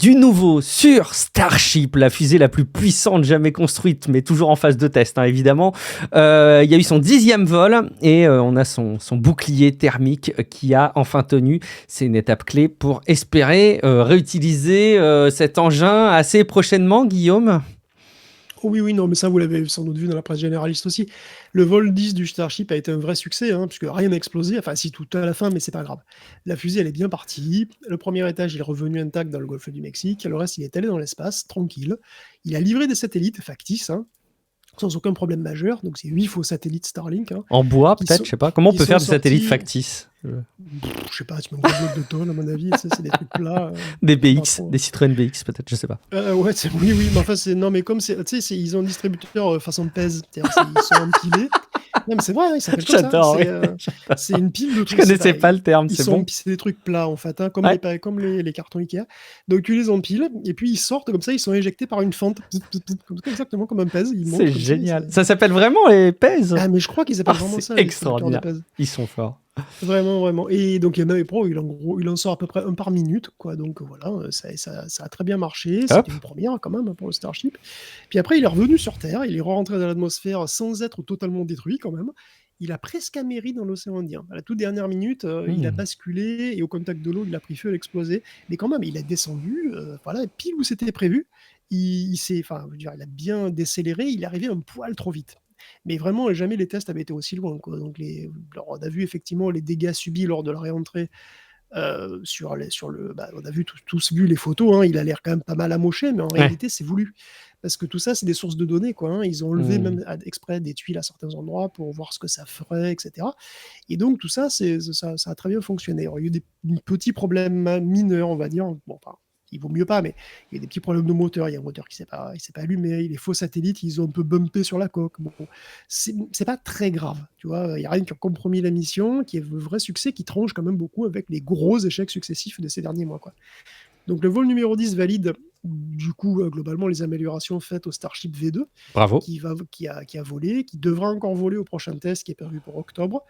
Du nouveau sur Starship, la fusée la plus puissante jamais construite, mais toujours en phase de test, hein, évidemment. Il y a eu son 10e vol et on a son bouclier thermique qui a enfin tenu. C'est une étape clé pour espérer réutiliser cet engin assez prochainement, Guillaume. Oh oui, oui, non, mais ça, vous l'avez sans doute vu dans la presse généraliste aussi. Le vol 10 du Starship a été un vrai succès, hein, puisque rien n'a explosé. Enfin, si, tout à la fin, mais c'est pas grave. La fusée, elle est bien partie. Le premier étage, il est revenu intact dans le golfe du Mexique. Le reste, il est allé dans l'espace, tranquille. Il a livré des satellites factices, hein, sans aucun problème majeur. Donc, c'est 8 faux satellites Starlink, hein, En bois, qui peut-être, sont, je sais pas. Comment on qui peut sont faire des satellites sortis. factices? Je sais pas, tu mets un gros bloc de tôle, à mon avis. Tu sais, c'est des trucs plats. Des Je sais pas BX, trop. des Citroën BX, peut-être, je sais pas. Ouais, oui, oui, mais enfin, non, mais comme c'est, tu sais, ils ont un distributeur façon pèse, c'est-à-dire ils sont empilés. Non, mais c'est vrai, hein, il s'appelle comme ça. J'adore, oui. C'est une pile de Je trucs. connaissais pas le terme, Ils c'est sont, bon. c'est des trucs plats en fait, hein, Ouais, comme les cartons Ikea. Donc tu les empiles et puis ils sortent comme ça, ils sont éjectés par une fente, exactement comme un pèse. Ils c'est montent comme ça. génial. Ça s'appelle vraiment les pèses? Ah, mais je crois qu'ils Ah, appellent vraiment c'est ça les distributeurs de extraordinaire. pèse. Ils sont forts. Vraiment, vraiment. Et donc, il y en avait pro, il en sort à peu près un par minute, quoi. Donc, voilà, ça a très bien marché. Hop. C'était une première, quand même, pour le Starship. Puis après, il est revenu sur Terre. Il est rentré dans l'atmosphère sans être totalement détruit, quand même. Il a presque améri dans l'océan Indien. À la toute dernière minute, il a Hmm. basculé et au contact de l'eau, il a pris feu, il a explosé. Mais quand même, il a descendu, voilà, pile où c'était prévu. Enfin, je veux dire, il a bien décéléré. Il est arrivé un poil trop vite. Mais vraiment, jamais les tests avaient été aussi loin, quoi. Donc alors, on a vu effectivement les dégâts subis lors de la réentrée sur le. Bah, on a vu tous vu les photos, hein, il a l'air quand même pas mal amoché, mais en Ouais. réalité, c'est voulu. Parce que tout ça, c'est des sources de données, quoi, hein. Ils ont enlevé Hmm. même exprès des tuiles à certains endroits pour voir ce que ça ferait, etc. Et donc, tout ça, ça a très bien fonctionné. Alors, il y a eu des petits problèmes mineurs, on va dire. Bon, enfin, il vaut mieux pas, mais il y a des petits problèmes de moteur. Il y a un moteur qui s'est pas allumé. Les faux satellites, ils ont un peu bumpé sur la coque. Bon, c'est pas très grave, tu vois. Il y a rien qui a compromis la mission, qui est un vrai succès, qui tranche quand même beaucoup avec les gros échecs successifs de ces derniers mois, quoi. Donc le vol numéro 10 valide du coup globalement les améliorations faites au Starship V2 Bravo. qui a volé, qui devra encore voler au prochain test qui est prévu pour octobre.